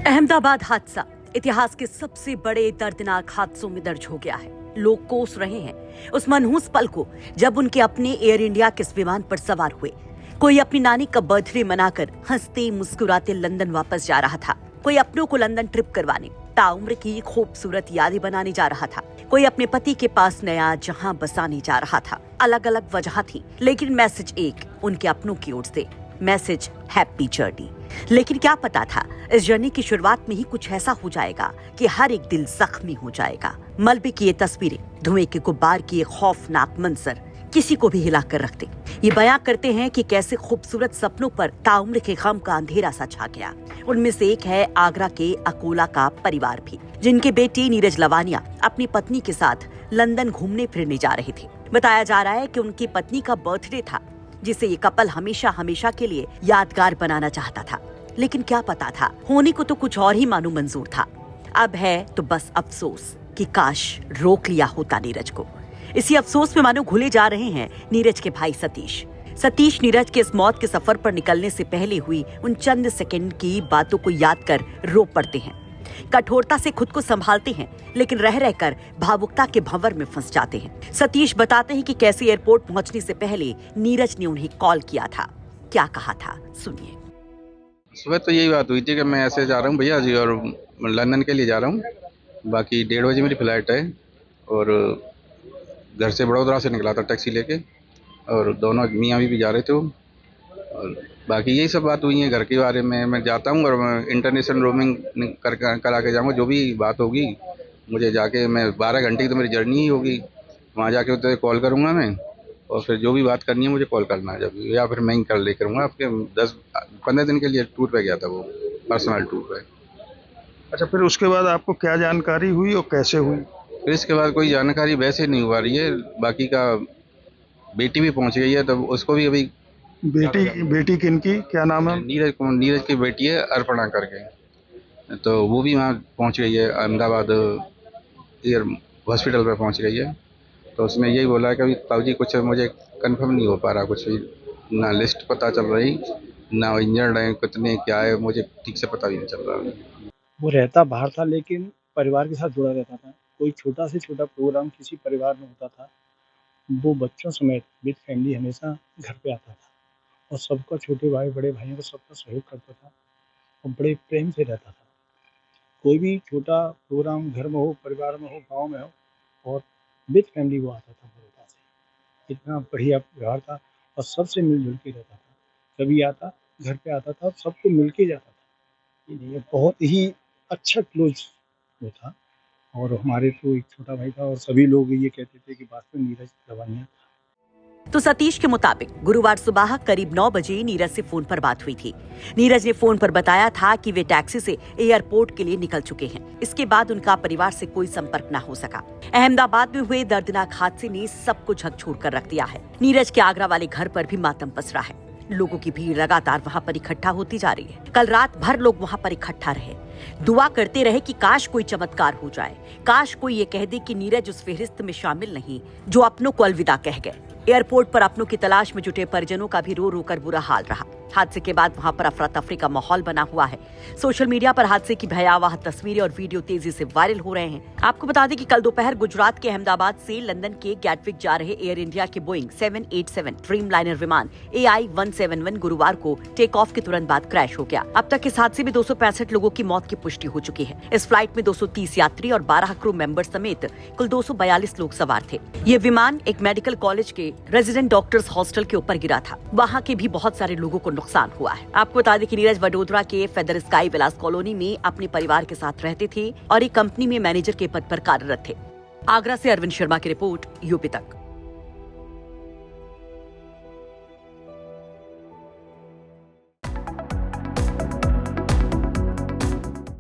अहमदाबाद हादसा इतिहास के सबसे बड़े दर्दनाक हादसों में दर्ज हो गया है। लोग कोस रहे हैं उस मनहूस पल को जब उनके अपने एयर इंडिया के इस विमान पर सवार हुए। कोई अपनी नानी का बर्थडे मनाकर हंसते मुस्कुराते लंदन वापस जा रहा था। कोई अपनों को लंदन ट्रिप करवाने ताउम्र की खूबसूरत यादें बनाने जा रहा था। कोई अपने पति के पास नया जहां बसाने जा रहा था। अलग अलग वजह थी, लेकिन मैसेज एक उनके अपनों की ओर से, मैसेज हैप्पी जर्नी। लेकिन क्या पता था इस जर्नी की शुरुआत में ही कुछ ऐसा हो जाएगा कि हर एक दिल जख्मी हो जाएगा। मलबे की ये तस्वीरें, धुएं के गुब्बार की ये खौफनाक मंजर किसी को भी हिला कर रखते। ये बयां करते हैं कि कैसे खूबसूरत सपनों पर ताउम्र के गम का अंधेरा सा छा गया। उनमें से एक है आगरा के अकोला का परिवार भी, जिनके बेटे नीरज लवानिया अपनी पत्नी के साथ लंदन घूमने फिरने जा रहे थे। बताया जा रहा है कि उनकी पत्नी का बर्थडे था, जिसे ये कपल हमेशा हमेशा के लिए यादगार बनाना चाहता था। लेकिन क्या पता था, होने को तो कुछ और ही मानो मंजूर था। अब है तो बस अफसोस कि काश रोक लिया होता नीरज को। इसी अफसोस में मानो घुले जा रहे हैं नीरज के भाई सतीश नीरज के इस मौत के सफर पर निकलने से पहले हुई उन चंद सेकंड की बातों को याद कर रो पड़ते हैं। कठोरता से खुद को संभालते हैं, लेकिन रह रहकर भावुकता के भंवर में फंस जाते हैं। सतीश बताते हैं कि कैसे एयरपोर्ट पहुंचने से पहले नीरज ने उन्हें कॉल किया था। क्या कहा था, सुनिए। सुबह तो यही बात हुई थी कि मैं ऐसे जा रहा हूँ भैया जी, और लंदन के लिए जा रहा हूँ। बाकी 1:30 बजे मेरी फ़्लाइट है, और घर से बड़ौदा से निकला था टैक्सी लेके, और दोनों मियाँ भी जा रहे थे वो। और बाकी यही सब बात हुई है घर के बारे में। मैं जाता हूँ और मैं इंटरनेशनल रोमिंग करा के जाऊँगा। जो भी बात होगी मुझे जाके, मैं 12 घंटे की तो मेरी जर्नी ही होगी, वहाँ जाके तो कॉल करूँगा मैं, और फिर जो भी बात करनी है मुझे कॉल करना है जब, या फिर मैं ही कर ले करूँगा। आपके 10-15 दिन के लिए टूर पे गया था, वो पर्सनल टूर पे। अच्छा, फिर उसके बाद आपको क्या जानकारी हुई और कैसे हुई? फिर इसके बाद कोई जानकारी वैसे नहीं हुआ रही है। बाकी का बेटी भी पहुंच गई है, तो उसको भी अभी बेटी किनकी, क्या नाम है? नीरज की बेटी है अर्पणा करके, तो वो भी वहाँ पहुंच गई है, अहमदाबाद एयर हॉस्पिटल पे पहुंच गई है। तो उसने यही बोला है कि अभी ताऊजी कुछ मुझे कंफर्म नहीं हो पा रहा, कुछ भी ना लिस्ट पता चल रही, ना इंजर्ड है कितने, क्या है, मुझे ठीक से पता भी नहीं चल रहा। वो रहता बाहर था, लेकिन परिवार के साथ जुड़ा रहता था। कोई छोटा से छोटा प्रोग्राम किसी परिवार में होता था, वो बच्चों समेत विद फैमिली हमेशा घर पे आता था, और सबका, छोटे भाई बड़े भाइयों को सबका सहयोग करता था, और बड़े प्रेम से रहता था। कोई भी छोटा प्रोग्राम घर में हो, परिवार में हो, गांव में हो, और विद फैमिली वो आता था बड़ौदा से। इतना बढ़िया व्यवहार था, और सबसे मिलजुल के रहता था। कभी आता, घर पे आता था, सबको मिल के जाता था। ये बहुत ही अच्छा क्लोज वो था। और हमारे तो एक छोटा भाई था, और सभी लोग ये कहते थे कि वास्तव में नीरज लवानिया था। तो सतीश के मुताबिक गुरुवार सुबह करीब 9 बजे नीरज से फोन पर बात हुई थी। नीरज ने फोन पर बताया था कि वे टैक्सी से एयरपोर्ट के लिए निकल चुके हैं। इसके बाद उनका परिवार से कोई संपर्क न हो सका। अहमदाबाद में हुए दर्दनाक हादसे ने सबको झकझोर कर रख दिया है। नीरज के आगरा वाले घर पर भी मातम पसरा है। लोगों की भीड़ लगातार वहाँ पर इकट्ठा होती जा रही है। कल रात भर लोग वहाँ पर इकट्ठा रहे, दुआ करते रहे कि काश कोई चमत्कार हो जाए, काश कोई ये कह दे कि नीरज उस फेहरिस्त में शामिल नहीं जो अपनों को अलविदा कह गए। एयरपोर्ट पर अपनों की तलाश में जुटे परिजनों का भी रो रो कर बुरा हाल रहा। हादसे के बाद वहां पर अफरा तफरी का माहौल बना हुआ है। सोशल मीडिया पर हादसे की भयावह तस्वीरें और वीडियो तेजी से वायरल हो रहे हैं। आपको बता दें कि कल दोपहर गुजरात के अहमदाबाद से लंदन के गैटविक जा रहे एयर इंडिया के बोइंग 787 ड्रीमलाइनर विमान AI-171 गुरुवार को टेक ऑफ के तुरंत बाद क्रैश हो गया। अब तक इस हादसे में 265 लोगों की मौत की पुष्टि हो चुकी है। इस फ्लाइट में 230 यात्री और 12 क्रू मेंबर समेत कुल 242 लोग सवार थे। ये विमान एक मेडिकल कॉलेज के रेजिडेंट डॉक्टर्स हॉस्टल के ऊपर गिरा था। वहाँ के भी बहुत सारे लोगों को नुकसान हुआ है। आपको बता दें कि नीरज वडोदरा के फेदर स्काई विलास कॉलोनी में अपने परिवार के साथ रहते थे और एक कंपनी में मैनेजर के पद पर कार्यरत थे। आगरा से अरविंद शर्मा की रिपोर्ट, यूपी तक।